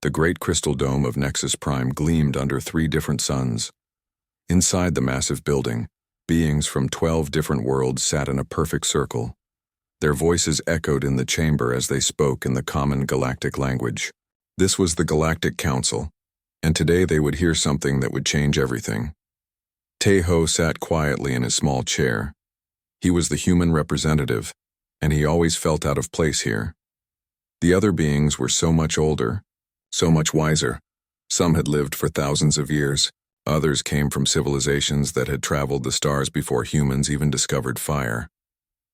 The great crystal dome of Nexus Prime gleamed under 3 different suns. Inside the massive building, beings from 12 different worlds sat in a perfect circle. Their voices echoed in the chamber as they spoke in the common galactic language. This was the Galactic Council, and today they would hear something that would change everything. Taeho sat quietly in his small chair. He was the human representative, and he always felt out of place here. The other beings were so much older, so much wiser. Some had lived for thousands of years. Others came from civilizations that had traveled the stars before humans even discovered fire.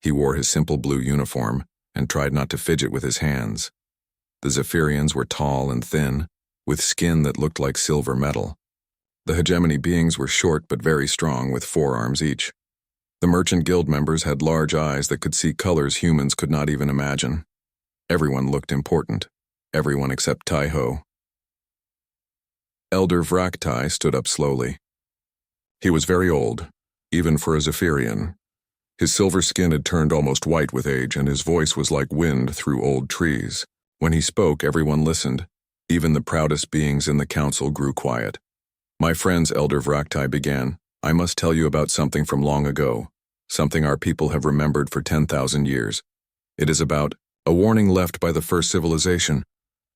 He wore his simple blue uniform and tried not to fidget with his hands. The Zephyrians were tall and thin, with skin that looked like silver metal. The hegemony beings were short but very strong, with 4 arms each. The Merchant Guild members had large eyes that could see colors humans could not even imagine. Everyone looked important. Everyone except Taeho. Elder Vraktai stood up slowly. He was very old, even for a Zephyrian. His silver skin had turned almost white with age, and his voice was like wind through old trees. When he spoke, everyone listened. Even the proudest beings in the council grew quiet. "My friends," Elder Vraktai began, "I must tell you about something from long ago, something our people have remembered for 10,000 years. It is about a warning left by the first civilization."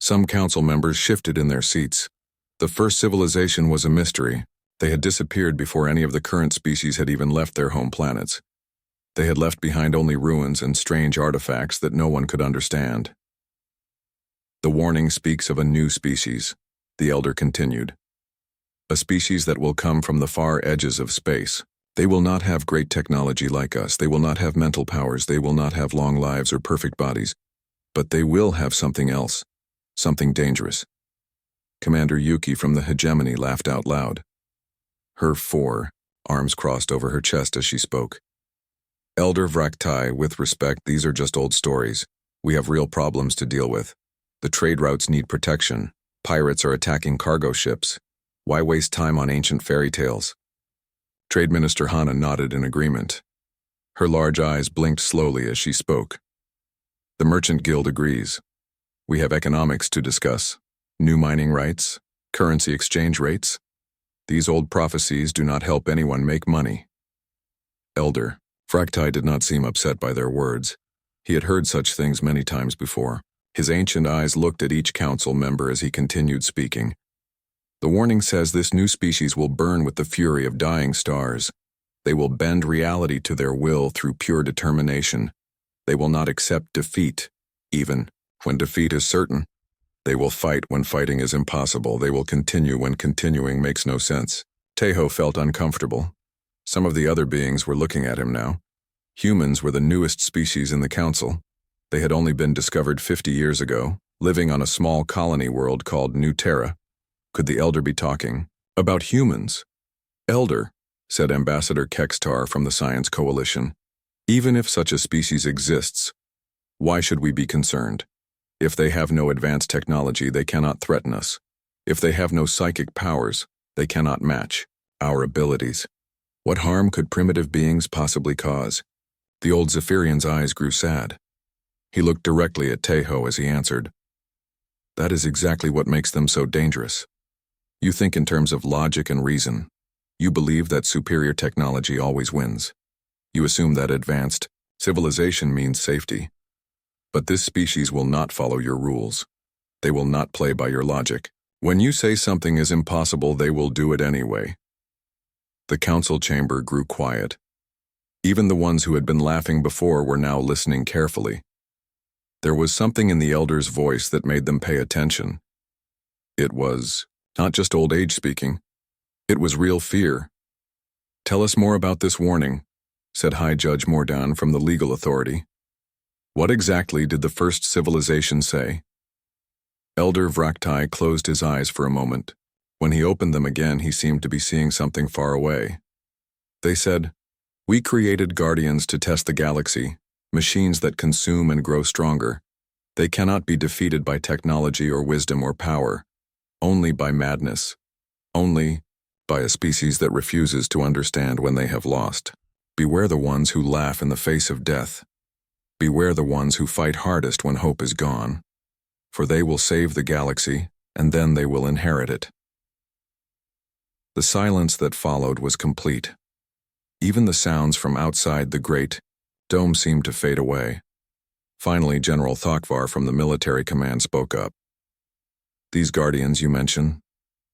Some council members shifted in their seats. The first civilization was a mystery. They had disappeared before any of the current species had even left their home planets. They had left behind only ruins and strange artifacts that no one could understand. "The warning speaks of a new species," the elder continued. "A species that will come from the far edges of space. They will not have great technology like us. They will not have mental powers. They will not have long lives or perfect bodies. But they will have something else. Something dangerous." Commander Yuki from the hegemony laughed out loud. Her 4 arms crossed over her chest as she spoke. "Elder Vraktai, with respect, these are just old stories. We have real problems to deal with. The trade routes need protection. Pirates are attacking cargo ships. Why waste time on ancient fairy tales?" Trade Minister Hana nodded in agreement. Her large eyes blinked slowly as she spoke. "The Merchant Guild agrees. We have economics to discuss. New mining rights, currency exchange rates. These old prophecies do not help anyone make money." Elder Vraktai did not seem upset by their words. He had heard such things many times before. His ancient eyes looked at each council member as he continued speaking. "The warning says this new species will burn with the fury of dying stars. They will bend reality to their will through pure determination. They will not accept defeat, even when defeat is certain. They will fight when fighting is impossible. They will continue when continuing makes no sense." Taeho felt uncomfortable. Some of the other beings were looking at him now. Humans were the newest species in the council. They had only been discovered 50 years ago, living on a small colony world called New Terra. Could the elder be talking about humans? "Elder," said Ambassador Kextar from the Science Coalition, "even if such a species exists, why should we be concerned? If they have no advanced technology, they cannot threaten us. If they have no psychic powers, they cannot match our abilities. What harm could primitive beings possibly cause?" The old Zephyrian's eyes grew sad. He looked directly at Taeho as he answered, "That is exactly what makes them so dangerous. You think in terms of logic and reason. You believe that superior technology always wins. You assume that advanced civilization means safety. But this species will not follow your rules. They will not play by your logic. When you say something is impossible, they will do it anyway." The council chamber grew quiet. Even the ones who had been laughing before were now listening carefully. There was something in the elder's voice that made them pay attention. It was not just old age speaking. It was real fear. "Tell us more about this warning," said High Judge Mordan from the legal authority. "What exactly did the first civilization say?" Elder Vraktai closed his eyes for a moment. When he opened them again, he seemed to be seeing something far away. "They said, 'We created guardians to test the galaxy, machines that consume and grow stronger. They cannot be defeated by technology or wisdom or power, only by madness, only by a species that refuses to understand when they have lost. Beware the ones who laugh in the face of death. Beware the ones who fight hardest when hope is gone. For they will save the galaxy, and then they will inherit it. The silence that followed was complete. Even the sounds from outside the great dome seemed to fade away. Finally, General Thakvar from the military command spoke up. "These guardians you mention,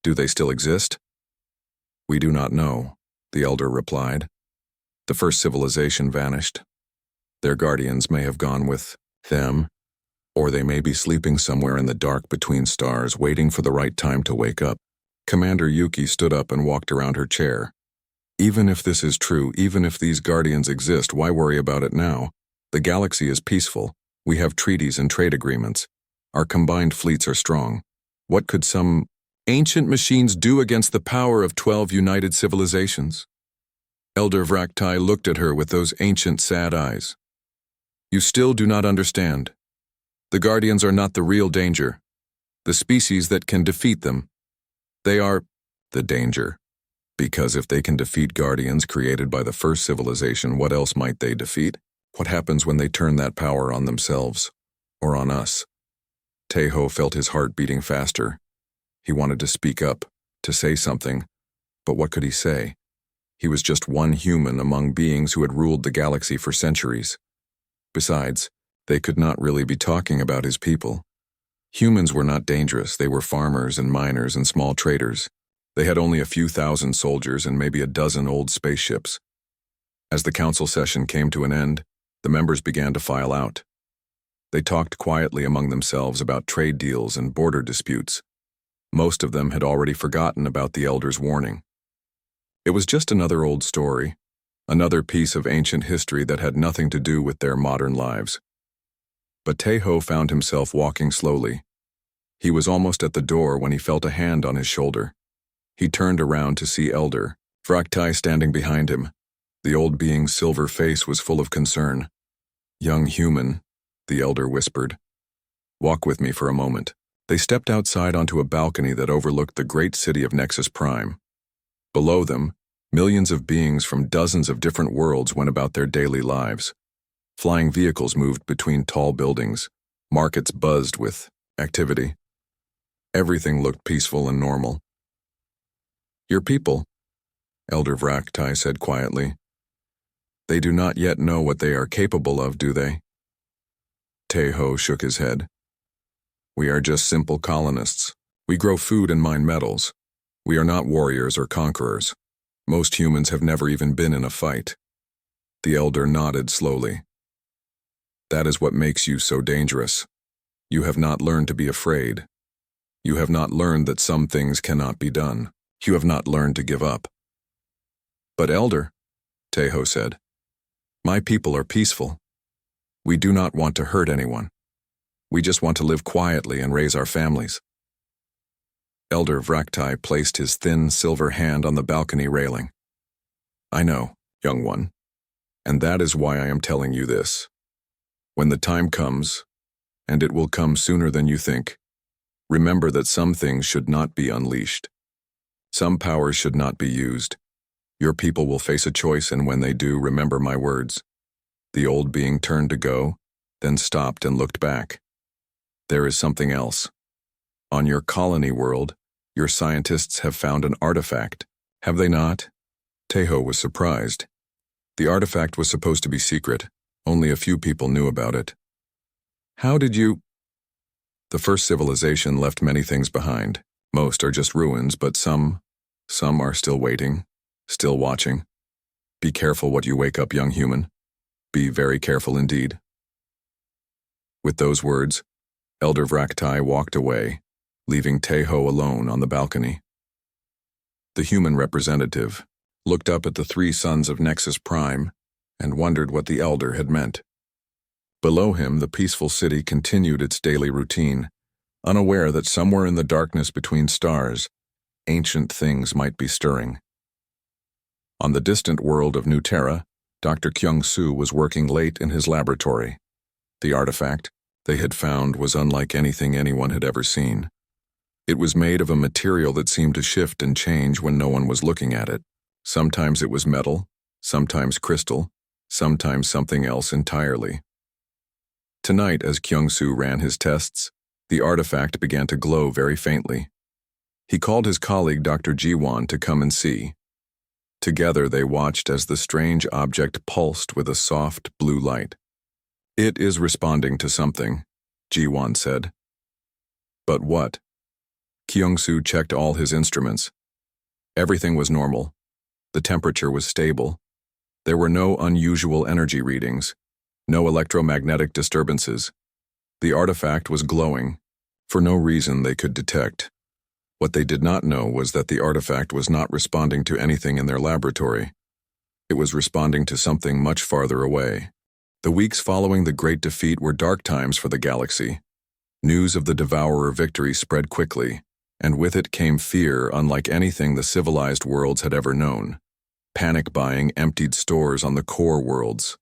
do they still exist?" "We do not know," the elder replied. "The first civilization vanished. Their guardians may have gone with them, or they may be sleeping somewhere in the dark between stars, waiting for the right time to wake up." Commander Yuki stood up and walked around her chair. "Even if this is true, even if these guardians exist, why worry about it now? The galaxy is peaceful. We have treaties and trade agreements. Our combined fleets are strong. What could some ancient machines do against the power of 12 united civilizations?" Elder Vraktai looked at her with those ancient sad eyes. "You still do not understand. The guardians are not the real danger. The species that can defeat them. They are the danger. Because if they can defeat guardians created by the first civilization, what else might they defeat? What happens when they turn that power on themselves, or on us?" Teho felt his heart beating faster. He wanted to speak up, to say something, but what could he say? He was just one human among beings who had ruled the galaxy for centuries. Besides, they could not really be talking about his people. Humans were not dangerous. They were farmers and miners and small traders. They had only a few thousand soldiers and maybe a dozen old spaceships. As the council session came to an end, the members began to file out. They talked quietly among themselves about trade deals and border disputes. Most of them had already forgotten about the elder's warning. It was just another old story, another piece of ancient history that had nothing to do with their modern lives. But Teho found himself walking slowly. He was almost at the door when he felt a hand on his shoulder. He turned around to see Elder Vraktai standing behind him. The old being's silver face was full of concern. "Young human," the elder whispered. "Walk with me for a moment." They stepped outside onto a balcony that overlooked the great city of Nexus Prime. Below them, millions of beings from dozens of different worlds went about their daily lives. Flying vehicles moved between tall buildings. Markets buzzed with activity. Everything looked peaceful and normal. "Your people," Elder Vraktai said quietly. "They do not yet know what they are capable of, do they?" Teho shook his head. "We are just simple colonists. We grow food and mine metals. We are not warriors or conquerors. Most humans have never even been in a fight." The elder nodded slowly. "That is what makes you so dangerous. You have not learned to be afraid. You have not learned that some things cannot be done. You have not learned to give up." "But Elder," Teho said, "my people are peaceful. We do not want to hurt anyone. We just want to live quietly and raise our families." Elder Vraktai placed his thin silver hand on the balcony railing. "I know, young one, and that is why I am telling you this. When the time comes, and it will come sooner than you think, remember that some things should not be unleashed. Some powers should not be used. Your people will face a choice, and when they do, remember my words." The old being turned to go, then stopped and looked back. "There is something else. On your colony world, your scientists have found an artifact, have they not?" Teho was surprised. The artifact was supposed to be secret. Only a few people knew about it. "How did you—" "The first civilization left many things behind. Most are just ruins, but some are still waiting, still watching. Be careful what you wake up, young human. Be very careful indeed." With those words, Elder Vraktai walked away, leaving Teho alone on the balcony. The human representative looked up at the three sons of Nexus Prime and wondered what the elder had meant. Below him, the peaceful city continued its daily routine, unaware that somewhere in the darkness between stars, ancient things might be stirring. On the distant world of New Terra, Dr. Kyung-Soo was working late in his laboratory. The artifact they had found was unlike anything anyone had ever seen. It was made of a material that seemed to shift and change when no one was looking at it. Sometimes it was metal, sometimes crystal, sometimes something else entirely. Tonight, as Kyung-Soo ran his tests, The artifact began to glow very faintly. He called his colleague Dr. Jiwan to come and see. Together they watched as the strange object pulsed with a soft blue light. "It is responding to something," Jiwan said. "But what?" Kyung-soo checked all his instruments. Everything was normal. The temperature was stable. There were no unusual energy readings, no electromagnetic disturbances. The artifact was glowing, for no reason they could detect. What they did not know was that the artifact was not responding to anything in their laboratory. It was responding to something much farther away. The weeks following the Great Defeat were dark times for the galaxy. News of the Devourer victory spread quickly, and with it came fear unlike anything the civilized worlds had ever known. Panic buying emptied stores on the core worlds.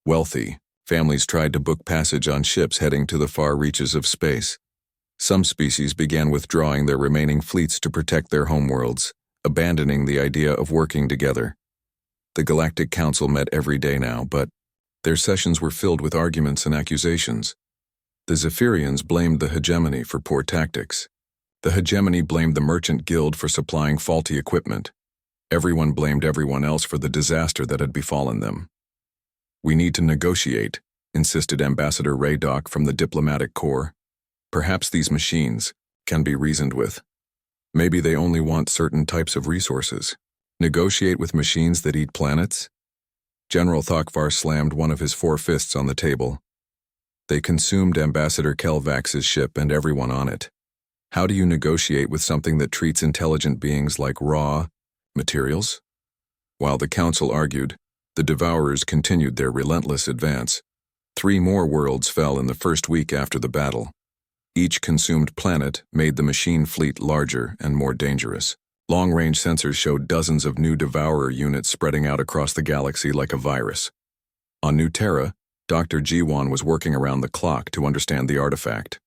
Wealthy families tried to book passage on ships heading to the far reaches of space. Some species began withdrawing their remaining fleets to protect their homeworlds, abandoning the idea of working together. The Galactic Council met every day now, but their sessions were filled with arguments and accusations. The Zephyrians blamed the hegemony for poor tactics. The hegemony blamed the Merchant Guild for supplying faulty equipment. Everyone blamed everyone else for the disaster that had befallen them. "We need to negotiate," insisted Ambassador Raydock from the Diplomatic Corps. "Perhaps these machines can be reasoned with. Maybe they only want certain types of resources. Negotiate with machines that eat planets?" General Thokvar slammed one of his 4 fists on the table. "They consumed Ambassador Kelvax's ship and everyone on it. How do you negotiate with something that treats intelligent beings like raw materials?" While the council argued, the Devourers continued their relentless advance. 3 more worlds fell in the first week after the battle. Each consumed planet made the machine fleet larger and more dangerous. Long-range sensors showed dozens of new Devourer units spreading out across the galaxy like a virus. On New Terra, Dr. Jiwan was working around the clock to understand the artifact.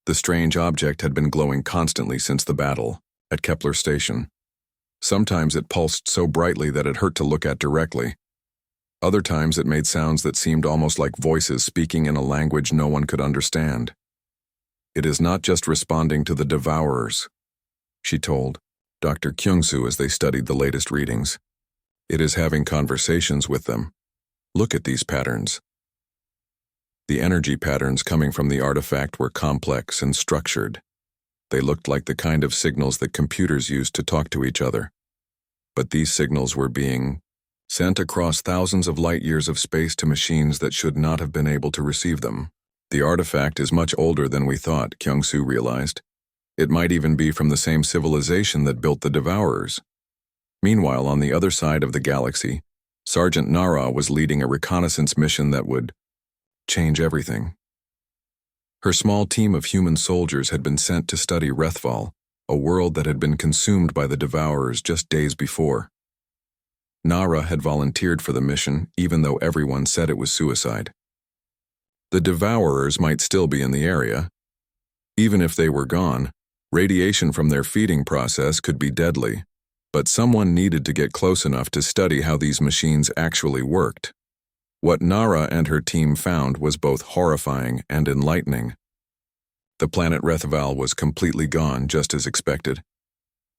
The strange object had been glowing constantly since the battle, at Kepler Station. Sometimes it pulsed so brightly that it hurt to look at directly. Other times it made sounds that seemed almost like voices speaking in a language no one could understand. "It is not just responding to the Devourers," she told Dr. Kyung-soo as they studied the latest readings. "It is having conversations with them. Look at these patterns." The energy patterns coming from the artifact were complex and structured. They looked like the kind of signals that computers use to talk to each other. But these signals were being sent across thousands of light-years of space to machines that should not have been able to receive them. "The artifact is much older than we thought," Kyung-soo realized. "It might even be from the same civilization that built the Devourers." Meanwhile, on the other side of the galaxy, Sergeant Nara was leading a reconnaissance mission that would change everything. Her small team of human soldiers had been sent to study Rethval, a world that had been consumed by the Devourers just days before. Nara had volunteered for the mission, even though everyone said it was suicide. The Devourers might still be in the area. Even if they were gone, radiation from their feeding process could be deadly, but someone needed to get close enough to study how these machines actually worked. What Nara and her team found was both horrifying and enlightening. The planet Rethval was completely gone, just as expected.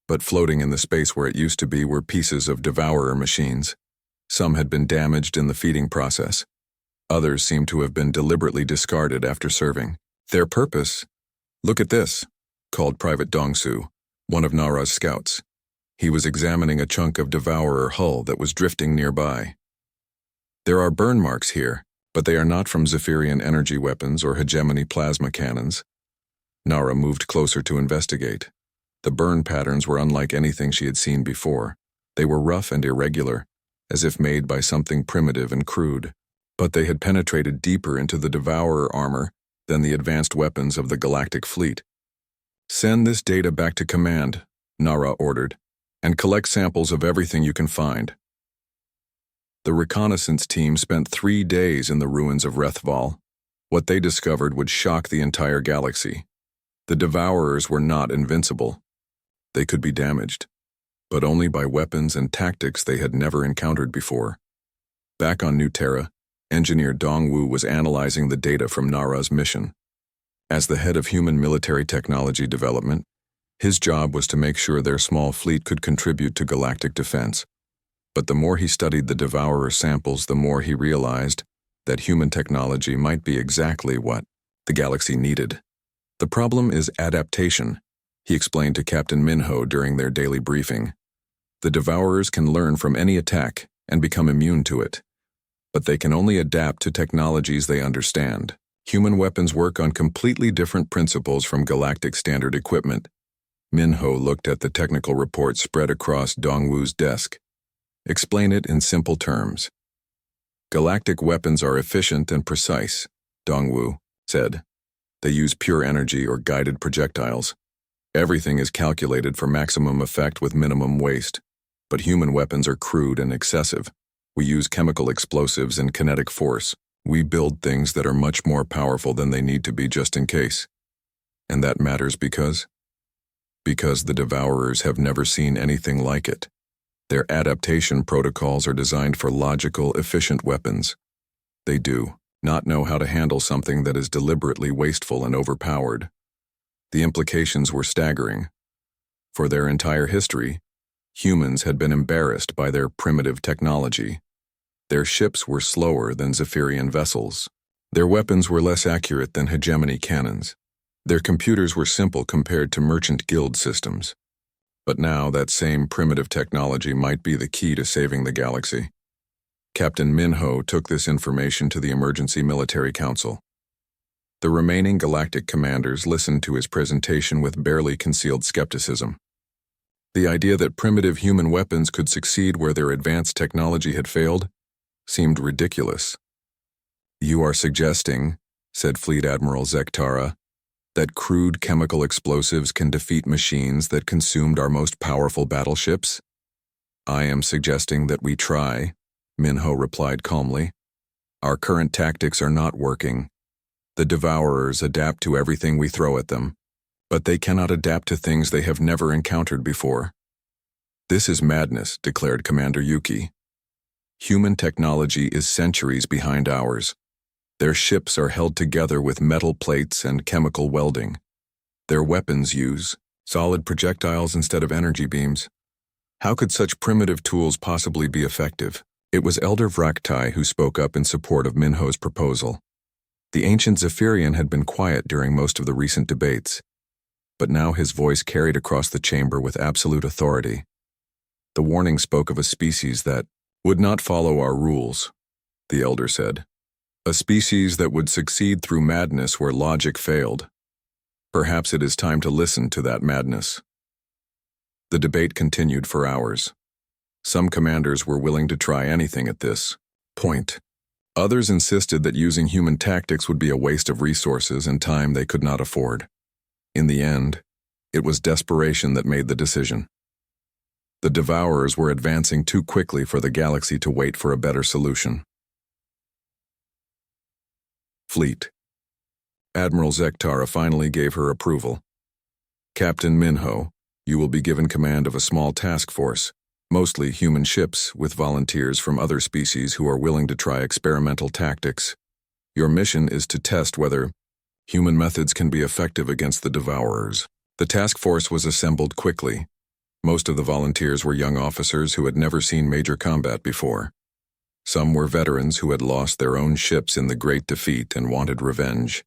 But floating in the space where it used to be were pieces of Devourer machines. Some had been damaged in the feeding process. Others seemed to have been deliberately discarded after serving. Their purpose? "Look at this," called Private Dong-soo, one of Nara's scouts. He was examining a chunk of Devourer hull that was drifting nearby. "There are burn marks here, but they are not from Zephyrian energy weapons or hegemony plasma cannons." Nara moved closer to investigate. The burn patterns were unlike anything she had seen before. They were rough and irregular, as if made by something primitive and crude. But they had penetrated deeper into the Devourer armor than the advanced weapons of the Galactic Fleet. "Send this data back to command," Nara ordered, "and collect samples of everything you can find." The reconnaissance team spent 3 days in the ruins of Rethval. What they discovered would shock the entire galaxy. The Devourers were not invincible. They could be damaged, but only by weapons and tactics they had never encountered before. Back on New Terra, Engineer Dongwoo was analyzing the data from Nara's mission. As the head of human military technology development, his job was to make sure their small fleet could contribute to galactic defense. But the more he studied the Devourer samples, the more he realized that human technology might be exactly what the galaxy needed. The problem is adaptation, he explained to Captain Minho during their daily briefing. The Devourers can learn from any attack and become immune to it, but they can only adapt to technologies they understand. Human weapons work on completely different principles from galactic standard equipment. Minho looked at the technical report spread across Dongwu's desk. Explain it in simple terms. Galactic weapons are efficient and precise, Dongwu said. They use pure energy or guided projectiles. Everything is calculated for maximum effect with minimum waste. But human weapons are crude and excessive. We use chemical explosives and kinetic force. We build things that are much more powerful than they need to be just in case. And that matters because the Devourers have never seen anything like it. Their adaptation protocols are designed for logical, efficient weapons. They do not know how to handle something that is deliberately wasteful and overpowered. The implications were staggering. For their entire history, humans had been embarrassed by their primitive technology. Their ships were slower than Zephyrian vessels. Their weapons were less accurate than hegemony cannons. Their computers were simple compared to merchant guild systems. But now that same primitive technology might be the key to saving the galaxy. Captain Minho took this information to the Emergency Military Council. The remaining galactic commanders listened to his presentation with barely concealed skepticism. The idea that primitive human weapons could succeed where their advanced technology had failed seemed ridiculous. You are suggesting, said Fleet Admiral Zektara, that crude chemical explosives can defeat machines that consumed our most powerful battleships? I am suggesting that we try, Minho replied calmly. Our current tactics are not working. The Devourers adapt to everything we throw at them, but they cannot adapt to things they have never encountered before. This is madness, declared Commander Yuki. Human technology is centuries behind ours. Their ships are held together with metal plates and chemical welding. Their weapons use solid projectiles instead of energy beams. How could such primitive tools possibly be effective? It was Elder Vraktai who spoke up in support of Minho's proposal. The ancient Zephyrian had been quiet during most of the recent debates, but now his voice carried across the chamber with absolute authority. The warning spoke of a species that would not follow our rules, the elder said. A species that would succeed through madness where logic failed. Perhaps it is time to listen to that madness. The debate continued for hours. Some commanders were willing to try anything at this point. Others insisted that using human tactics would be a waste of resources and time they could not afford. In the end, it was desperation that made the decision. The Devourers were advancing too quickly for the galaxy to wait for a better solution. Fleet. Admiral Zektara finally gave her approval. Captain Minho, you will be given command of a small task force, mostly human ships with volunteers from other species who are willing to try experimental tactics. Your mission is to test whether human methods can be effective against the Devourers. The task force was assembled quickly. Most of the volunteers were young officers who had never seen major combat before. Some were veterans who had lost their own ships in the Great Defeat and wanted revenge.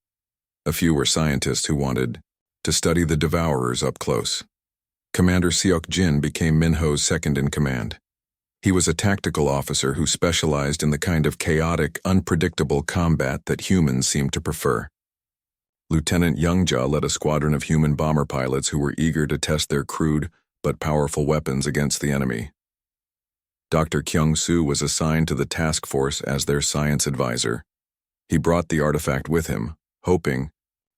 A few were scientists who wanted to study the Devourers up close. Commander Seok Jin became Minho's second-in-command. He was a tactical officer who specialized in the kind of chaotic, unpredictable combat that humans seemed to prefer. Lieutenant Youngja led a squadron of human bomber pilots who were eager to test their crude but powerful weapons against the enemy. Dr. Kyung-soo was assigned to the task force as their science advisor. He brought the artifact with him, hoping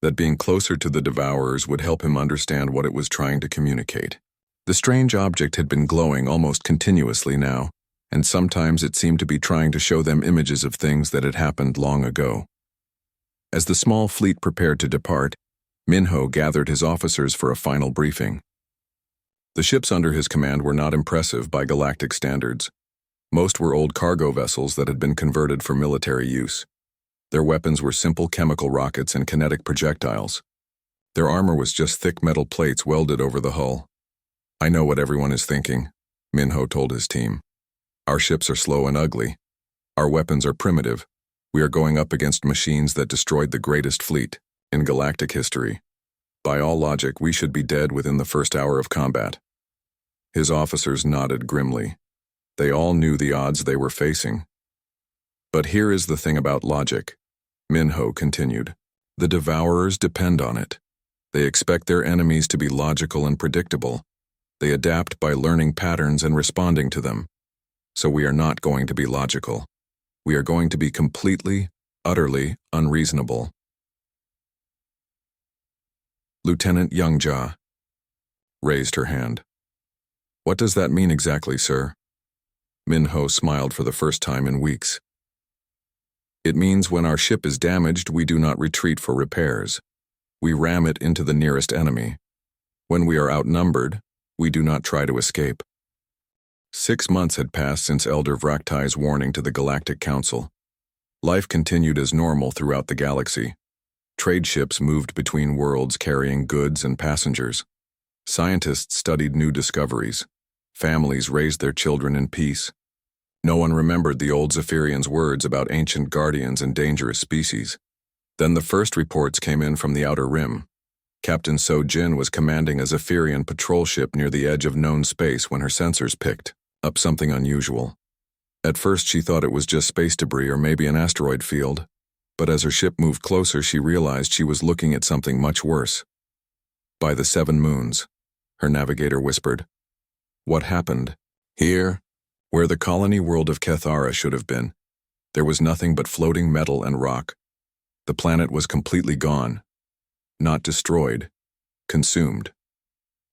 that being closer to the Devourers would help him understand what it was trying to communicate. The strange object had been glowing almost continuously now, and sometimes it seemed to be trying to show them images of things that had happened long ago. As the small fleet prepared to depart, Minho gathered his officers for a final briefing. The ships under his command were not impressive by galactic standards. Most were old cargo vessels that had been converted for military use. Their weapons were simple chemical rockets and kinetic projectiles. Their armor was just thick metal plates welded over the hull. "I know what everyone is thinking," Minho told his team. "Our ships are slow and ugly. Our weapons are primitive. We are going up against machines that destroyed the greatest fleet in galactic history. By all logic, we should be dead within the first hour of combat." His officers nodded grimly. They all knew the odds they were facing. "But here is the thing about logic," Minho continued. "The Devourers depend on it. They expect their enemies to be logical and predictable. They adapt by learning patterns and responding to them. So we are not going to be logical. We are going to be completely, utterly unreasonable." Lieutenant Youngjia raised her hand. "What does that mean exactly, sir?" Minho smiled for the first time in weeks. "It means when our ship is damaged, we do not retreat for repairs. We ram it into the nearest enemy. When we are outnumbered, we do not try to escape." 6 months had passed since Elder Vraktai's warning to the Galactic Council. Life continued as normal throughout the galaxy. Trade ships moved between worlds carrying goods and passengers. Scientists studied new discoveries. Families raised their children in peace. No one remembered the old Zephyrians' words about ancient guardians and dangerous species. Then the first reports came in from the Outer Rim. Captain So Jin was commanding a Zephyrian patrol ship near the edge of known space when her sensors picked up something unusual. At first she thought it was just space debris or maybe an asteroid field, but as her ship moved closer she realized she was looking at something much worse. "By the 7 moons," her navigator whispered. "What happened? Here, where the colony world of Kethara should have been, there was nothing but floating metal and rock. The planet was completely gone. Not destroyed, consumed.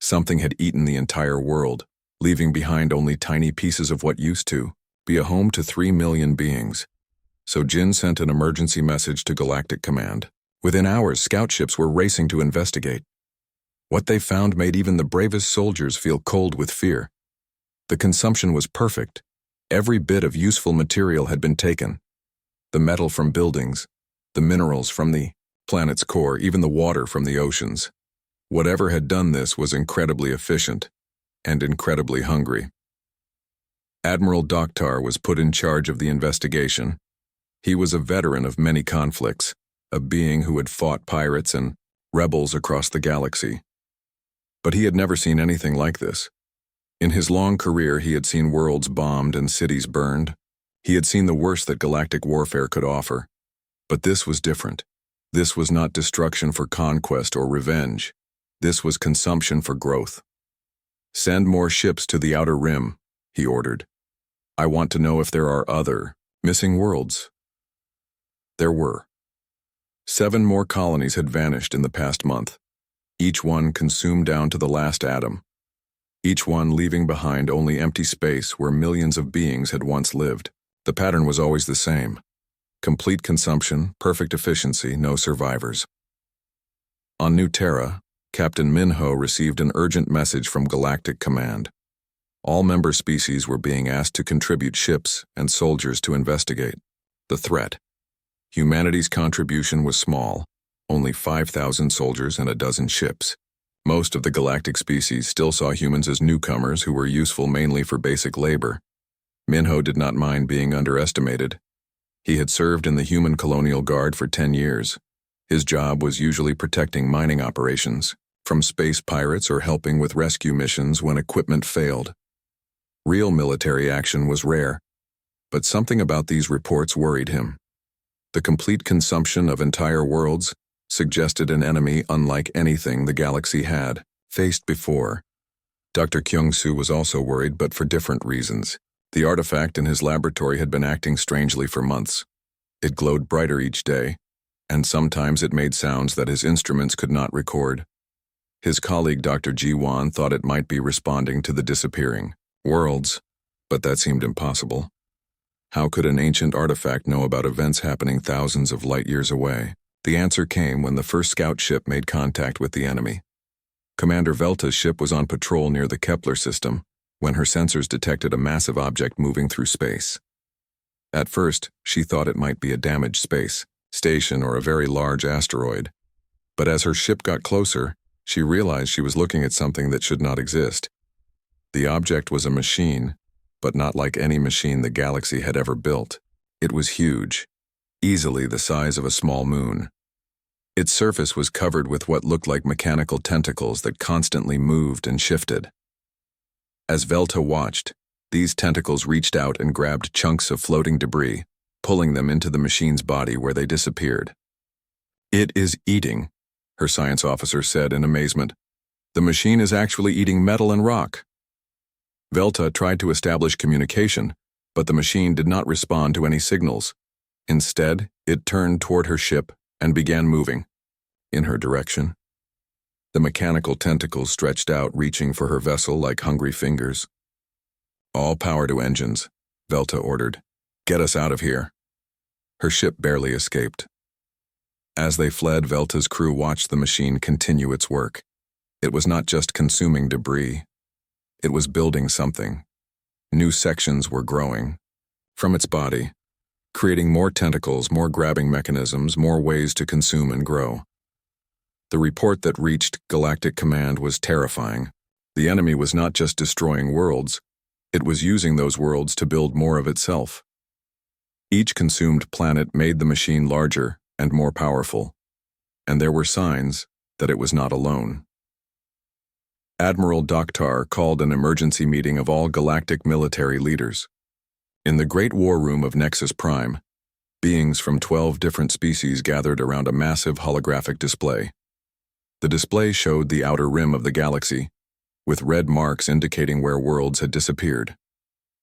Something had eaten the entire world, leaving behind only tiny pieces of what used to be a home to 3 million beings." So Jin sent an emergency message to Galactic Command. Within hours, scout ships were racing to investigate. What they found made even the bravest soldiers feel cold with fear. The consumption was perfect. Every bit of useful material had been taken. The metal from buildings, the minerals from the planet's core, even the water from the oceans. Whatever had done this was incredibly efficient and incredibly hungry. Admiral Doktar was put in charge of the investigation. He was a veteran of many conflicts, a being who had fought pirates and rebels across the galaxy. But he had never seen anything like this. In his long career, he had seen worlds bombed and cities burned. He had seen the worst that galactic warfare could offer. But this was different. This was not destruction for conquest or revenge. This was consumption for growth. "Send more ships to the Outer Rim," he ordered. "I want to know if there are other missing worlds." There were. 7 more colonies had vanished in the past month, each one consumed down to the last atom, each one leaving behind only empty space where millions of beings had once lived. The pattern was always the same: complete consumption, perfect efficiency, no survivors. On New Terra, Captain Minho received an urgent message from Galactic Command. All member species were being asked to contribute ships and soldiers to investigate the threat. Humanity's contribution was small, only 5,000 soldiers and a dozen ships. Most of the galactic species still saw humans as newcomers who were useful mainly for basic labor. Minho did not mind being underestimated. He had served in the human colonial guard for 10 years. His job was usually protecting mining operations, from space pirates or helping with rescue missions when equipment failed. Real military action was rare, but something about these reports worried him. The complete consumption of entire worlds suggested an enemy unlike anything the galaxy had faced before. Dr. Kyung-soo was also worried, but for different reasons. The artifact in his laboratory had been acting strangely for months. It glowed brighter each day, and sometimes it made sounds that his instruments could not record. His colleague Dr. Ji-won thought it might be responding to the disappearing worlds, but that seemed impossible. How could an ancient artifact know about events happening thousands of light years away? The answer came when the first scout ship made contact with the enemy. Commander Velta's ship was on patrol near the Kepler system when her sensors detected a massive object moving through space. At first, she thought it might be a damaged space station, or a very large asteroid. But as her ship got closer, she realized she was looking at something that should not exist. The object was a machine, but not like any machine the galaxy had ever built. It was huge, easily the size of a small moon. Its surface was covered with what looked like mechanical tentacles that constantly moved and shifted. As Velta watched, these tentacles reached out and grabbed chunks of floating debris, pulling them into the machine's body where they disappeared. "It is eating," her science officer said in amazement. "The machine is actually eating metal and rock." Velta tried to establish communication, but the machine did not respond to any signals. Instead, it turned toward her ship and began moving in her direction. The mechanical tentacles stretched out, reaching for her vessel like hungry fingers. "All power to engines," Velta ordered. "Get us out of here." Her ship barely escaped. As they fled, Velta's crew watched the machine continue its work. It was not just consuming debris. It was building something. New sections were growing from its body, creating more tentacles, more grabbing mechanisms, more ways to consume and grow. The report that reached Galactic Command was terrifying. The enemy was not just destroying worlds, it was using those worlds to build more of itself. Each consumed planet made the machine larger and more powerful, and there were signs that it was not alone. Admiral Doktar called an emergency meeting of all galactic military leaders. In the Great War Room of Nexus Prime, beings from 12 different species gathered around a massive holographic display. The display showed the outer rim of the galaxy, with red marks indicating where worlds had disappeared.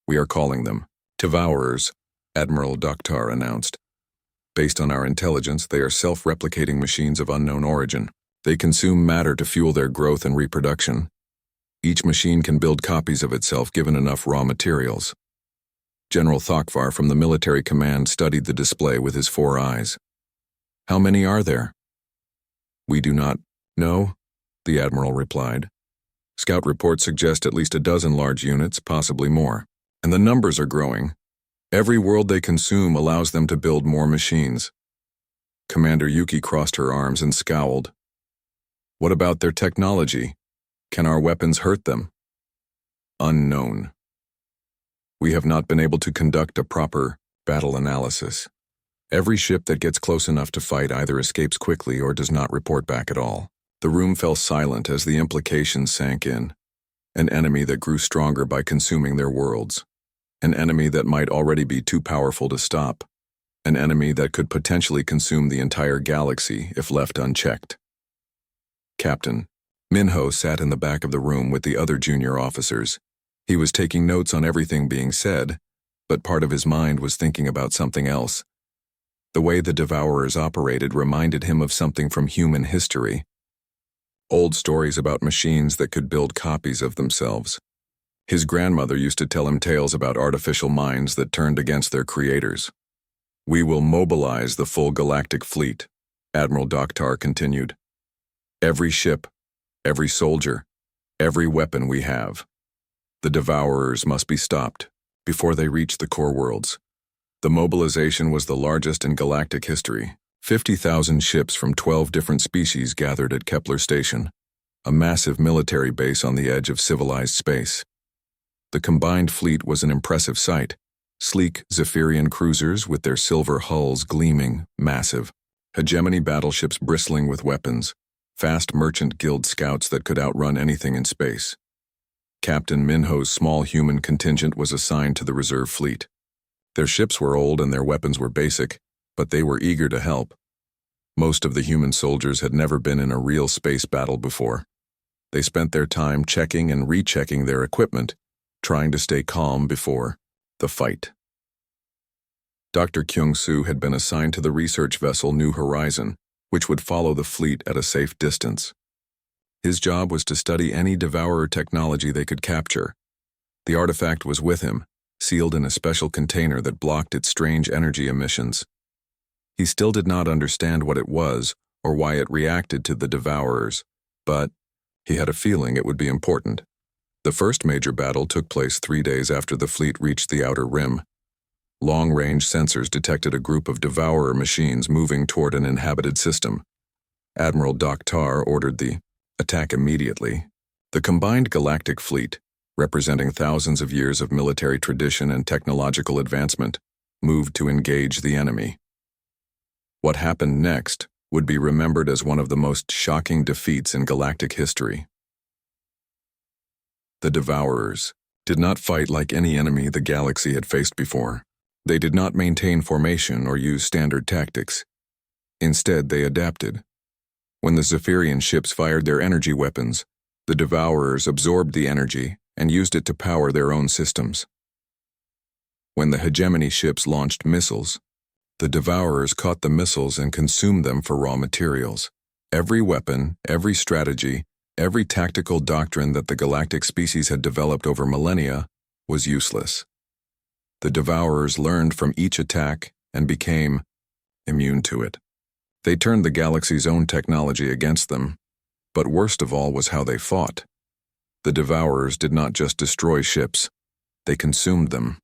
"We are calling them Devourers," Admiral Doktar announced. "Based on our intelligence, they are self-replicating machines of unknown origin. They consume matter to fuel their growth and reproduction. Each machine can build copies of itself given enough raw materials." General Thokvar from the military command studied the display with his 4 eyes. "How many are there?" "We do not know," the admiral replied. "Scout reports suggest at least a dozen large units, possibly more. And the numbers are growing. Every world they consume allows them to build more machines." Commander Yuki crossed her arms and scowled. "What about their technology? Can our weapons hurt them?" "Unknown. We have not been able to conduct a proper battle analysis. Every ship that gets close enough to fight either escapes quickly or does not report back at all." The room fell silent as the implications sank in. An enemy that grew stronger by consuming their worlds. An enemy that might already be too powerful to stop. An enemy that could potentially consume the entire galaxy if left unchecked. Captain Minho sat in the back of the room with the other junior officers. He was taking notes on everything being said, but part of his mind was thinking about something else. The way the Devourers operated reminded him of something from human history. Old stories about machines that could build copies of themselves. His grandmother used to tell him tales about artificial minds that turned against their creators. "We will mobilize the full galactic fleet," Admiral Doktar continued. "Every ship, every soldier, every weapon we have. The Devourers must be stopped before they reach the core worlds." The mobilization was the largest in galactic history. 50,000 ships from 12 different species gathered at Kepler Station, a massive military base on the edge of civilized space. The combined fleet was an impressive sight. Sleek Zephyrian cruisers with their silver hulls gleaming, massive. Hegemony battleships bristling with weapons. Fast merchant guild scouts that could outrun anything in space. Captain Minho's small human contingent was assigned to the reserve fleet. Their ships were old and their weapons were basic, but they were eager to help. Most of the human soldiers had never been in a real space battle before. They spent their time checking and rechecking their equipment, trying to stay calm before the fight. Dr. Kyung-soo had been assigned to the research vessel New Horizon, which would follow the fleet at a safe distance. His job was to study any Devourer technology they could capture. The artifact was with him, sealed in a special container that blocked its strange energy emissions. He still did not understand what it was or why it reacted to the Devourers, but he had a feeling it would be important. The first major battle took place 3 days after the fleet reached the outer rim. Long-range sensors detected a group of Devourer machines moving toward an inhabited system. Admiral Tar ordered the attack immediately. The combined galactic fleet, representing thousands of years of military tradition and technological advancement, moved to engage the enemy. What happened next would be remembered as one of the most shocking defeats in galactic history. The Devourers did not fight like any enemy the galaxy had faced before. They did not maintain formation or use standard tactics. Instead, they adapted. When the Zephyrian ships fired their energy weapons, the Devourers absorbed the energy and used it to power their own systems. When the Hegemony ships launched missiles, the Devourers caught the missiles and consumed them for raw materials. Every weapon, every strategy, every tactical doctrine that the galactic species had developed over millennia was useless. The Devourers learned from each attack and became immune to it. They turned the galaxy's own technology against them, but worst of all was how they fought. The Devourers did not just destroy ships, they consumed them.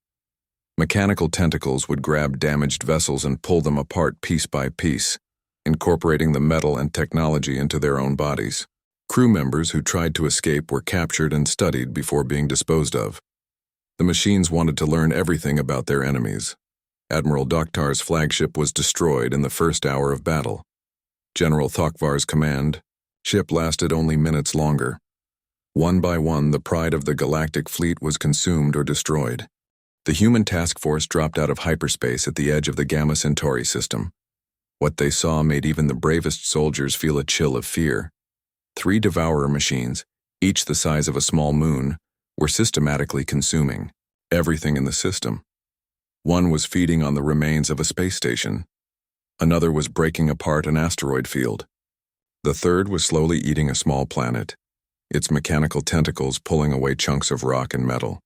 Mechanical tentacles would grab damaged vessels and pull them apart piece by piece, incorporating the metal and technology into their own bodies. Crew members who tried to escape were captured and studied before being disposed of. The machines wanted to learn everything about their enemies. Admiral Tar's flagship was destroyed in the first hour of battle. General Thokvar's command ship lasted only minutes longer. One by one, the pride of the galactic fleet was consumed or destroyed. The human task force dropped out of hyperspace at the edge of the Gamma Centauri system. What they saw made even the bravest soldiers feel a chill of fear. 3 Devourer machines, each the size of a small moon, were systematically consuming everything in the system. One was feeding on the remains of a space station. Another was breaking apart an asteroid field. The third was slowly eating a small planet, its mechanical tentacles pulling away chunks of rock and metal.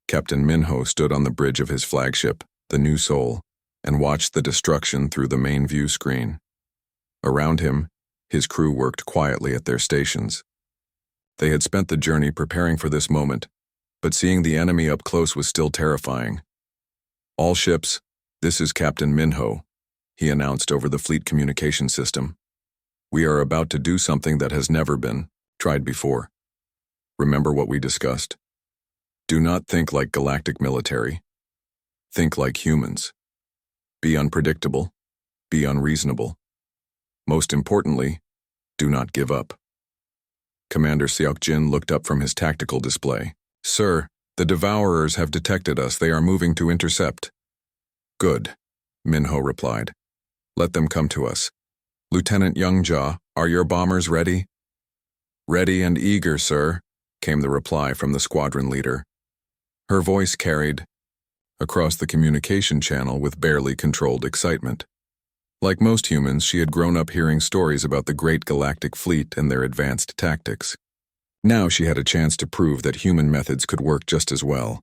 Captain Minho stood on the bridge of his flagship, the New Soul, and watched the destruction through the main view screen. Around him, his crew worked quietly at their stations. They had spent the journey preparing for this moment, but seeing the enemy up close was still terrifying. "All ships, this is Captain Minho," he announced over the fleet communication system. "We are about to do something that has never been tried before. Remember what we discussed? Do not think like galactic military. Think like humans. Be unpredictable. Be unreasonable. Most importantly, do not give up." Commander Seokjin looked up from his tactical display. "Sir, the Devourers have detected us. They are moving to intercept." "Good," Minho replied. "Let them come to us. Lieutenant Youngja, are your bombers ready?" "Ready and eager, sir," came the reply from the squadron leader. Her voice carried across the communication channel with barely controlled excitement. Like most humans, she had grown up hearing stories about the great galactic fleet and their advanced tactics. Now she had a chance to prove that human methods could work just as well.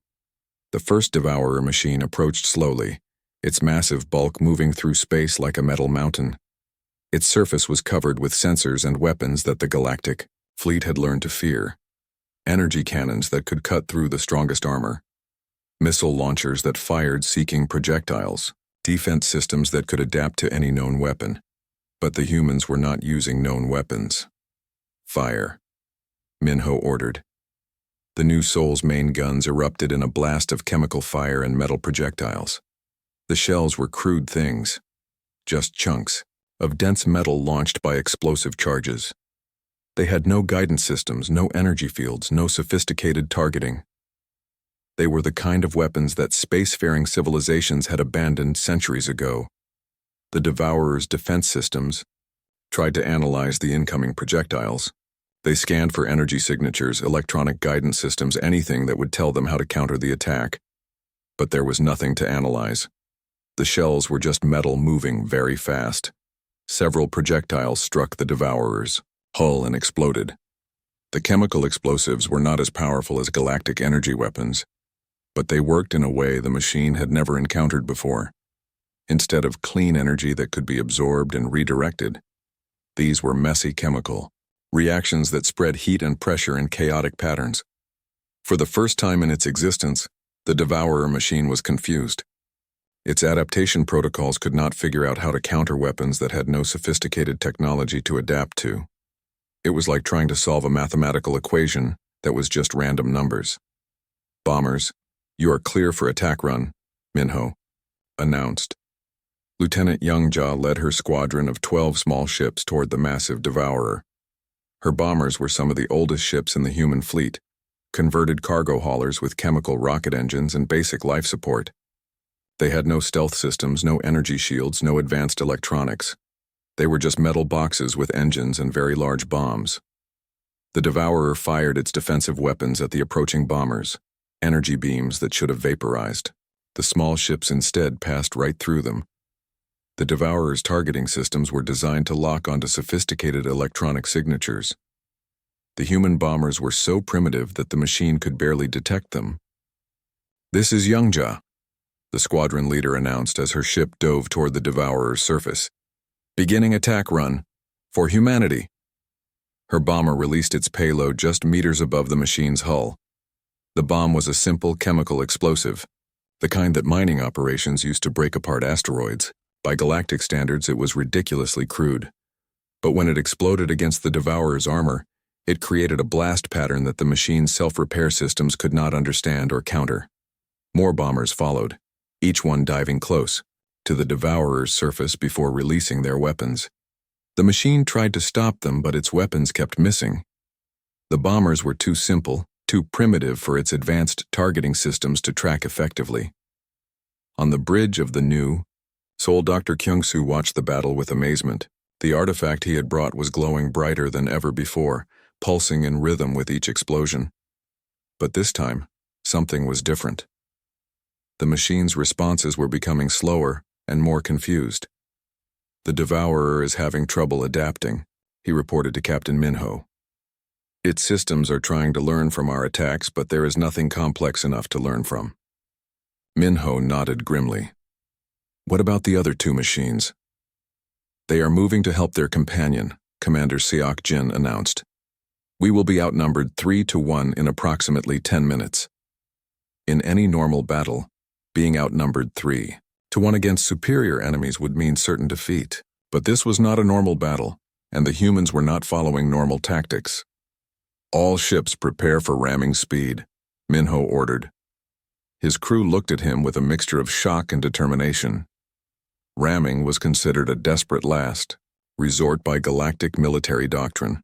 The first Devourer machine approached slowly, its massive bulk moving through space like a metal mountain. Its surface was covered with sensors and weapons that the galactic fleet had learned to fear. Energy cannons that could cut through the strongest armor. Missile launchers that fired seeking projectiles. Defense systems that could adapt to any known weapon. But the humans were not using known weapons. "Fire," Minho ordered. The New Soul's main guns erupted in a blast of chemical fire and metal projectiles. The shells were crude things, just chunks of dense metal launched by explosive charges. They had no guidance systems, no energy fields, no sophisticated targeting. They were the kind of weapons that spacefaring civilizations had abandoned centuries ago. The Devourers' defense systems tried to analyze the incoming projectiles. They scanned for energy signatures, electronic guidance systems, anything that would tell them how to counter the attack. But there was nothing to analyze. The shells were just metal moving very fast. Several projectiles struck the Devourers' hull and exploded. The chemical explosives were not as powerful as galactic energy weapons, but they worked in a way the machine had never encountered before. Instead of clean energy that could be absorbed and redirected, these were messy chemical reactions that spread heat and pressure in chaotic patterns. For the first time in its existence, the Devourer machine was confused. Its adaptation protocols could not figure out how to counter weapons that had no sophisticated technology to adapt to. It was like trying to solve a mathematical equation that was just random numbers. "Bombers, you are clear for attack run," Minho announced. Lieutenant Youngjia led her squadron of 12 small ships toward the massive Devourer. Her bombers were some of the oldest ships in the human fleet, converted cargo haulers with chemical rocket engines and basic life support. They had no stealth systems, no energy shields, no advanced electronics. They were just metal boxes with engines and very large bombs. The Devourer fired its defensive weapons at the approaching bombers, energy beams that should have vaporized. The small ships instead passed right through them. The Devourer's targeting systems were designed to lock onto sophisticated electronic signatures. The human bombers were so primitive that the machine could barely detect them. "This is Youngjia," the squadron leader announced as her ship dove toward the Devourer's surface. "Beginning attack run. For humanity." Her bomber released its payload just meters above the machine's hull. The bomb was a simple chemical explosive, the kind that mining operations used to break apart asteroids. By galactic standards, it was ridiculously crude. But when it exploded against the Devourer's armor, it created a blast pattern that the machine's self-repair systems could not understand or counter. More bombers followed, each one diving close to the Devourer's surface before releasing their weapons. The machine tried to stop them, but its weapons kept missing. The bombers were too simple, too primitive for its advanced targeting systems to track effectively. On the bridge of the new Seoul, Dr. Kyung-soo watched the battle with amazement. The artifact he had brought was glowing brighter than ever before, pulsing in rhythm with each explosion. But this time, something was different. The machine's responses were becoming slower and more confused. "The Devourer is having trouble adapting," he reported to Captain Minho. "Its systems are trying to learn from our attacks, but there is nothing complex enough to learn from." Minho nodded grimly. "What about the other two machines?" "They are moving to help their companion," Commander Seok Jin announced. "We will be outnumbered 3-1 in approximately 10 minutes. In any normal battle, being outnumbered 3-1 against superior enemies would mean certain defeat. But this was not a normal battle, and the humans were not following normal tactics. "All ships prepare for ramming speed," Minho ordered. His crew looked at him with a mixture of shock and determination. Ramming was considered a desperate last resort by galactic military doctrine.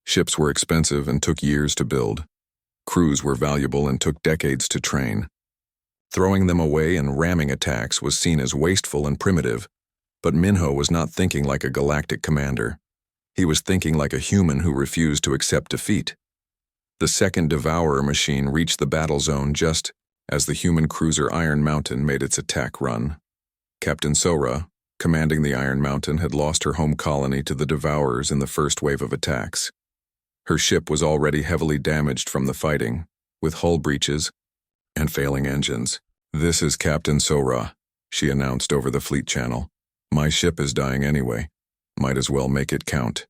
Ships were expensive and took years to build. Crews were valuable and took decades to train. Throwing them away in ramming attacks was seen as wasteful and primitive, but Minho was not thinking like a galactic commander. He was thinking like a human who refused to accept defeat. The second Devourer machine reached the battle zone just as the human cruiser Iron Mountain made its attack run. Captain Sora, commanding the Iron Mountain, had lost her home colony to the Devourers in the first wave of attacks. Her ship was already heavily damaged from the fighting, with hull breaches and failing engines. "This is Captain Sora," she announced over the fleet channel. "My ship is dying anyway. Might as well make it count."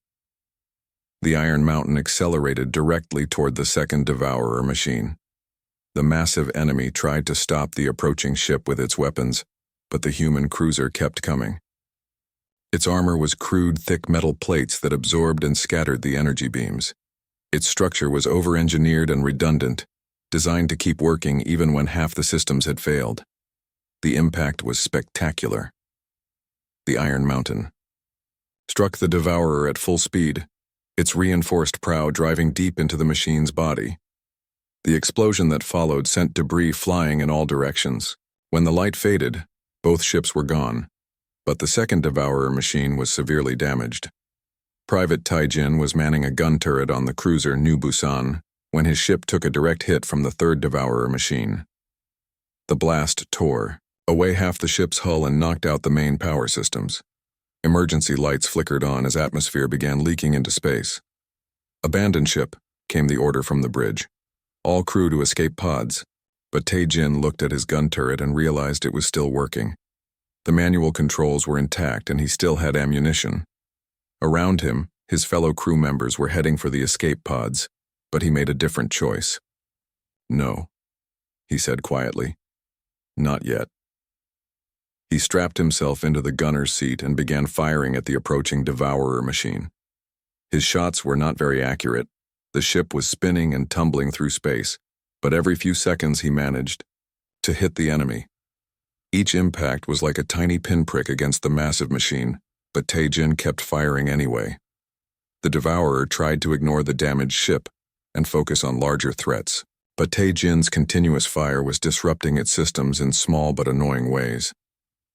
The Iron Mountain accelerated directly toward the second Devourer machine. The massive enemy tried to stop the approaching ship with its weapons, but the human cruiser kept coming. Its armor was crude, thick metal plates that absorbed and scattered the energy beams. Its structure was over-engineered and redundant, designed to keep working even when half the systems had failed. The impact was spectacular. The Iron Mountain struck the Devourer at full speed, its reinforced prow driving deep into the machine's body. The explosion that followed sent debris flying in all directions. When the light faded, both ships were gone, but the second Devourer machine was severely damaged. Private Taijin was manning a gun turret on the cruiser New Busan when his ship took a direct hit from the third Devourer machine. The blast tore away half the ship's hull and knocked out the main power systems. Emergency lights flickered on as atmosphere began leaking into space. "Abandon ship," came the order from the bridge. "All crew to escape pods." But Taijin looked at his gun turret and realized it was still working. The manual controls were intact and he still had ammunition. Around him, his fellow crew members were heading for the escape pods, but he made a different choice. "No," he said quietly. "Not yet." He strapped himself into the gunner's seat and began firing at the approaching Devourer machine. His shots were not very accurate. The ship was spinning and tumbling through space, but every few seconds he managed to hit the enemy. Each impact was like a tiny pinprick against the massive machine, but Tae-jin kept firing anyway. The Devourer tried to ignore the damaged ship and focus on larger threats, but Tae-jin's continuous fire was disrupting its systems in small but annoying ways.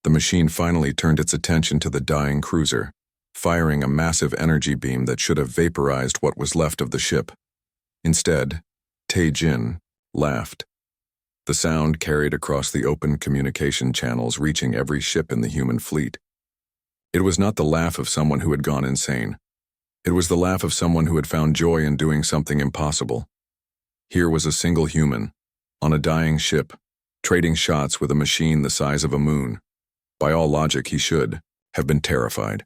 The machine finally turned its attention to the dying cruiser, firing a massive energy beam that should have vaporized what was left of the ship. Instead, Tae-jin laughed. The sound carried across the open communication channels, reaching every ship in the human fleet. It was not the laugh of someone who had gone insane. It was the laugh of someone who had found joy in doing something impossible. Here was a single human, on a dying ship, trading shots with a machine the size of a moon. By all logic, he should have been terrified.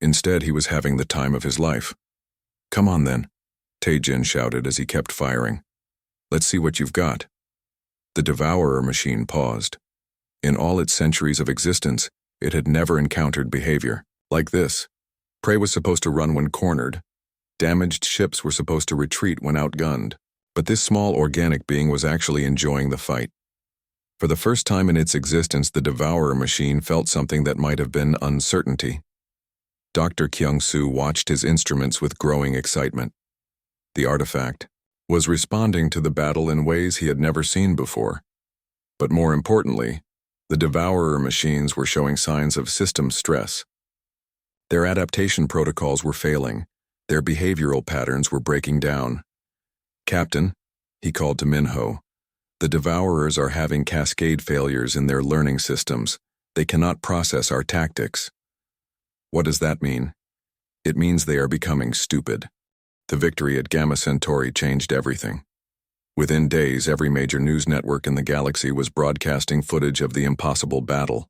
Instead, he was having the time of his life. "Come on then," Tae-jin shouted as he kept firing. "Let's see what you've got." The Devourer machine paused. In all its centuries of existence, it had never encountered behavior like this. Prey was supposed to run when cornered. Damaged ships were supposed to retreat when outgunned. But this small organic being was actually enjoying the fight. For the first time in its existence, the Devourer machine felt something that might have been uncertainty. Dr. Kyung-soo watched his instruments with growing excitement. The artifact was responding to the battle in ways he had never seen before. But more importantly, the Devourer machines were showing signs of system stress. Their adaptation protocols were failing. Their behavioral patterns were breaking down. "Captain," he called to Minho, "the Devourers are having cascade failures in their learning systems. They cannot process our tactics." "What does that mean?" "It means they are becoming stupid." The victory at Gamma Centauri changed everything. Within days, every major news network in the galaxy was broadcasting footage of the impossible battle.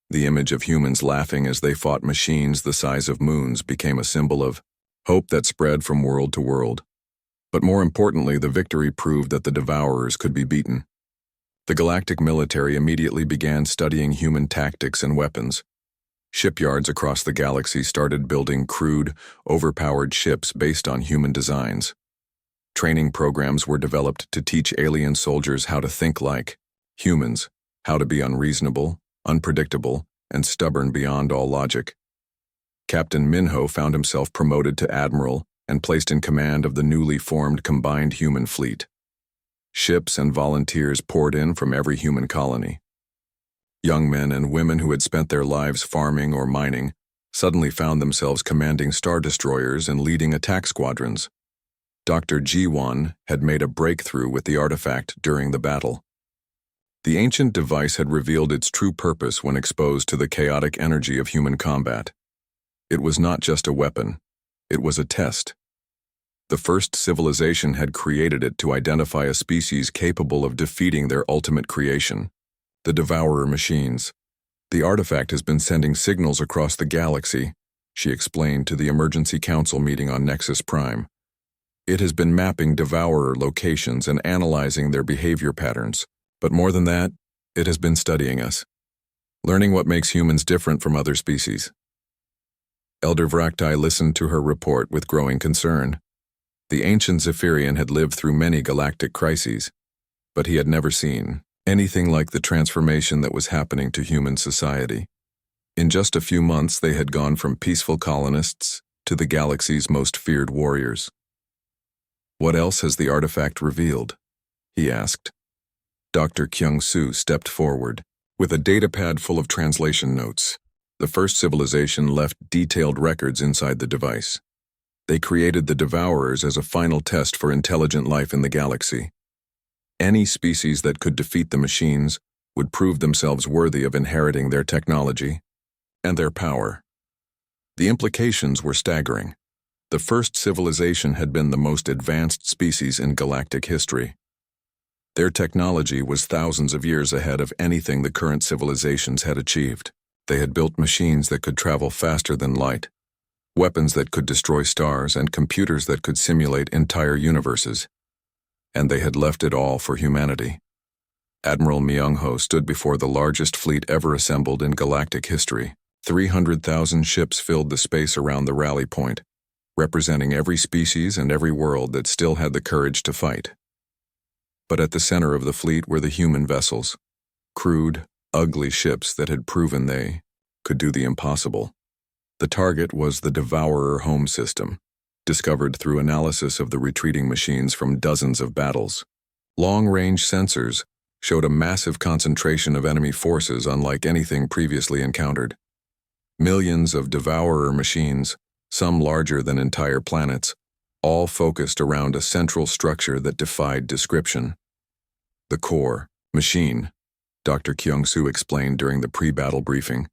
The image of humans laughing as they fought machines the size of moons became a symbol of hope that spread from world to world. But more importantly, the victory proved that the Devourers could be beaten. The galactic military immediately began studying human tactics and weapons. Shipyards across the galaxy started building crude, overpowered ships based on human designs. Training programs were developed to teach alien soldiers how to think like humans, how to be unreasonable, unpredictable, and stubborn beyond all logic. Captain Minho found himself promoted to admiral and placed in command of the newly formed combined human fleet. Ships and volunteers poured in from every human colony. Young men and women who had spent their lives farming or mining suddenly found themselves commanding star destroyers and leading attack squadrons. Dr. Ji-won had made a breakthrough with the artifact during the battle. The ancient device had revealed its true purpose when exposed to the chaotic energy of human combat. It was not just a weapon, it was a test. The first civilization had created it to identify a species capable of defeating their ultimate creation, the Devourer machines. "The artifact has been sending signals across the galaxy," she explained to the emergency council meeting on Nexus Prime. "It has been mapping Devourer locations and analyzing their behavior patterns. But more than that, it has been studying us, learning what makes humans different from other species." Elder Vraktai listened to her report with growing concern. The ancient Zephyrian had lived through many galactic crises, but he had never seen anything like the transformation that was happening to human society. In just a few months, they had gone from peaceful colonists to the galaxy's most feared warriors. "What else has the artifact revealed?" he asked. Dr. Kyung-soo stepped forward, with a datapad full of translation notes. The first civilization left detailed records inside the device. They created the Devourers as a final test for intelligent life in the galaxy. Any species that could defeat the machines would prove themselves worthy of inheriting their technology and their power. The implications were staggering. The first civilization had been the most advanced species in galactic history. Their technology was thousands of years ahead of anything the current civilizations had achieved. They had built machines that could travel faster than light, weapons that could destroy stars, and computers that could simulate entire universes. And they had left it all for humanity. Admiral Myung-ho stood before the largest fleet ever assembled in galactic history. 300,000 ships filled the space around the rally point, representing every species and every world that still had the courage to fight. But at the center of the fleet were the human vessels, crude, ugly ships that had proven they could do the impossible. The target was the Devourer home system, discovered through analysis of the retreating machines from dozens of battles. Long-range sensors showed a massive concentration of enemy forces unlike anything previously encountered. Millions of Devourer machines, some larger than entire planets, all focused around a central structure that defied description. The core machine, Dr. Kyung-soo explained during the pre-battle briefing,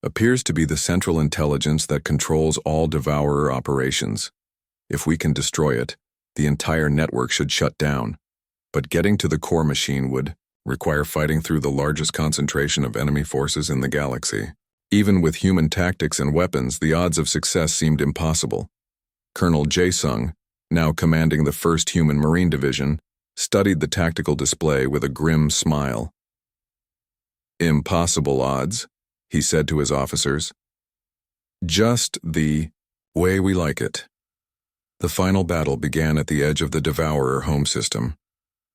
appears to be the central intelligence that controls all Devourer operations. If we can destroy it, the entire network should shut down. But getting to the core machine would require fighting through the largest concentration of enemy forces in the galaxy. Even with human tactics and weapons, the odds of success seemed impossible. Colonel Jae-sung, now commanding the 1st Human Marine Division, studied the tactical display with a grim smile. "Impossible odds," he said to his officers. "Just the way we like it." The final battle began at the edge of the Devourer home system.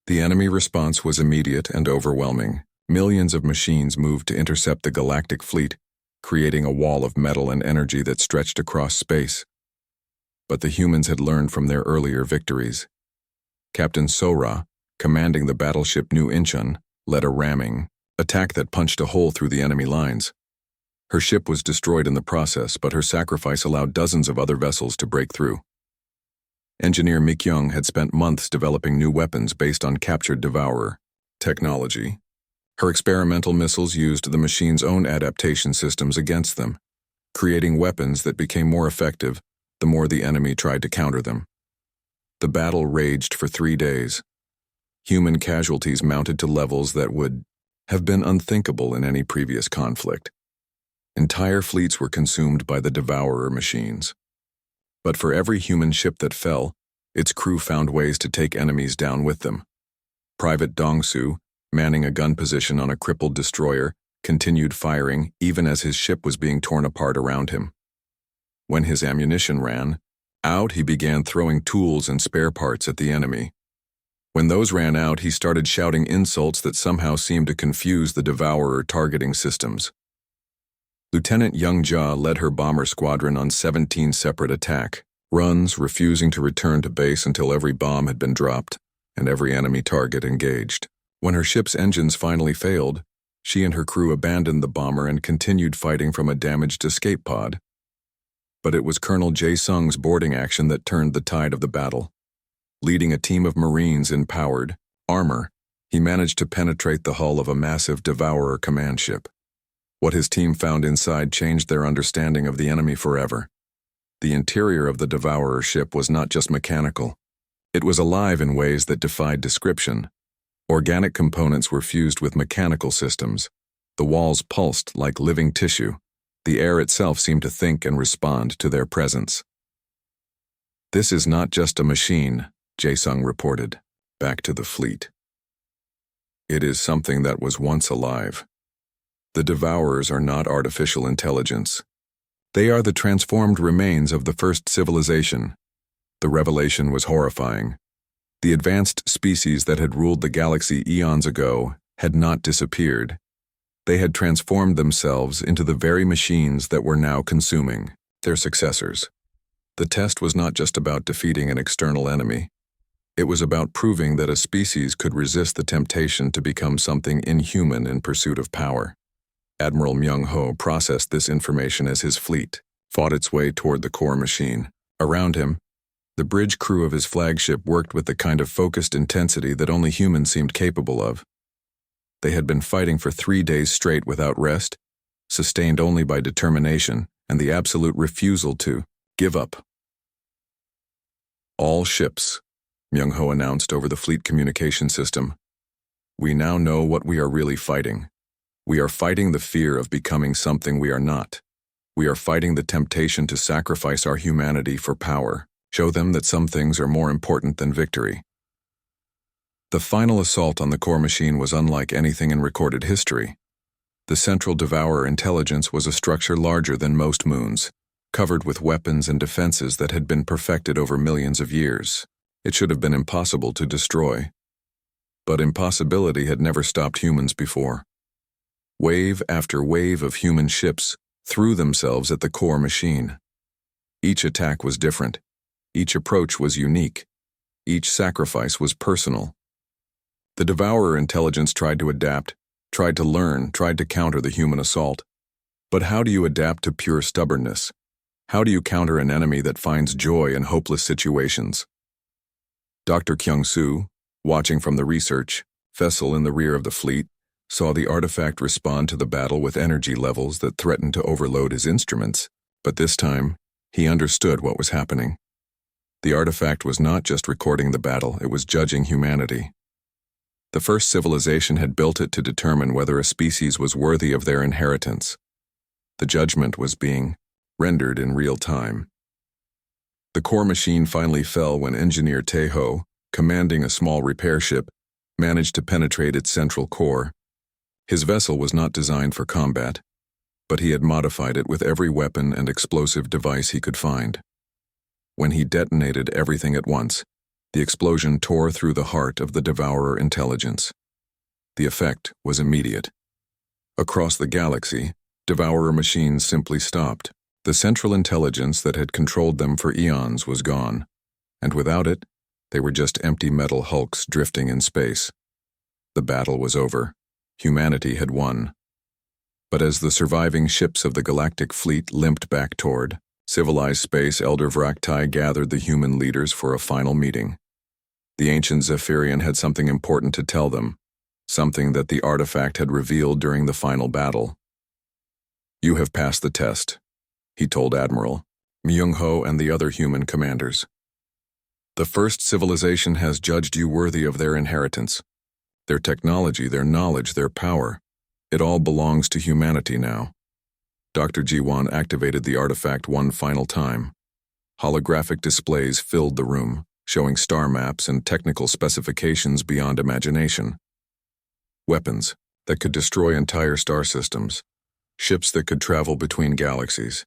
The enemy response was immediate and overwhelming. Millions of machines moved to intercept the galactic fleet, creating a wall of metal and energy that stretched across space. But the humans had learned from their earlier victories. Captain Sora, commanding the battleship New Incheon, led a ramming attack that punched a hole through the enemy lines. Her ship was destroyed in the process, but her sacrifice allowed dozens of other vessels to break through. Engineer Mi-kyung had spent months developing new weapons based on captured Devourer technology. Her experimental missiles used the machine's own adaptation systems against them, creating weapons that became more effective the more the enemy tried to counter them. The battle raged for 3 days. Human casualties mounted to levels that would have been unthinkable in any previous conflict. Entire fleets were consumed by the Devourer machines. But for every human ship that fell, its crew found ways to take enemies down with them. Private Dong-soo, manning a gun position on a crippled destroyer, continued firing even as his ship was being torn apart around him. When his ammunition ran out, he began throwing tools and spare parts at the enemy. When those ran out, he started shouting insults that somehow seemed to confuse the Devourer targeting systems. Lieutenant Young-ja led her bomber squadron on 17 separate attack runs, refusing to return to base until every bomb had been dropped and every enemy target engaged. When her ship's engines finally failed, she and her crew abandoned the bomber and continued fighting from a damaged escape pod. But it was Colonel Jae-sung's boarding action that turned the tide of the battle. Leading a team of Marines in powered armor, he managed to penetrate the hull of a massive Devourer command ship. What his team found inside changed their understanding of the enemy forever. The interior of the Devourer ship was not just mechanical. It was alive in ways that defied description. Organic components were fused with mechanical systems. The walls pulsed like living tissue. The air itself seemed to think and respond to their presence. "This is not just a machine," Jae-sung reported, back to the fleet. "It is something that was once alive. The Devourers are not artificial intelligence. They are the transformed remains of the first civilization." The revelation was horrifying. The advanced species that had ruled the galaxy eons ago had not disappeared. They had transformed themselves into the very machines that were now consuming their successors. The test was not just about defeating an external enemy. It was about proving that a species could resist the temptation to become something inhuman in pursuit of power. Admiral Myung-ho processed this information as his fleet fought its way toward the core machine. Around him, the bridge crew of his flagship worked with the kind of focused intensity that only humans seemed capable of. They had been fighting for 3 days straight without rest, sustained only by determination and the absolute refusal to give up. "All ships," Myung-ho announced over the fleet communication system. "We now know what we are really fighting. We are fighting the fear of becoming something we are not. We are fighting the temptation to sacrifice our humanity for power, show them that some things are more important than victory." The final assault on the core machine was unlike anything in recorded history. The central Devourer intelligence was a structure larger than most moons, covered with weapons and defenses that had been perfected over millions of years. It should have been impossible to destroy. But impossibility had never stopped humans before. Wave after wave of human ships threw themselves at the core machine. Each attack was different. Each approach was unique. Each sacrifice was personal. The Devourer intelligence tried to adapt, tried to learn, tried to counter the human assault. But how do you adapt to pure stubbornness? How do you counter an enemy that finds joy in hopeless situations? Dr. Kyung-soo, watching from the research vessel in the rear of the fleet, saw the artifact respond to the battle with energy levels that threatened to overload his instruments. But this time, he understood what was happening. The artifact was not just recording the battle, it was judging humanity. The first civilization had built it to determine whether a species was worthy of their inheritance. The judgment was being rendered in real time. The core machine finally fell when Engineer Taeho, commanding a small repair ship, managed to penetrate its central core. His vessel was not designed for combat, but he had modified it with every weapon and explosive device he could find. When he detonated everything at once, the explosion tore through the heart of the Devourer intelligence. The effect was immediate. Across the galaxy, Devourer machines simply stopped. The central intelligence that had controlled them for eons was gone, and without it, they were just empty metal hulks drifting in space. The battle was over. Humanity had won. But as the surviving ships of the Galactic Fleet limped back toward civilized space, Elder Vraktai gathered the human leaders for a final meeting. The ancient Zephyrian had something important to tell them, something that the artifact had revealed during the final battle. "You have passed the test," he told Admiral Myung-ho and the other human commanders. "The first civilization has judged you worthy of their inheritance. Their technology, their knowledge, their power. It all belongs to humanity now." Dr. Ji-won activated the artifact one final time. Holographic displays filled the room, showing star maps and technical specifications beyond imagination. Weapons that could destroy entire star systems, ships that could travel between galaxies,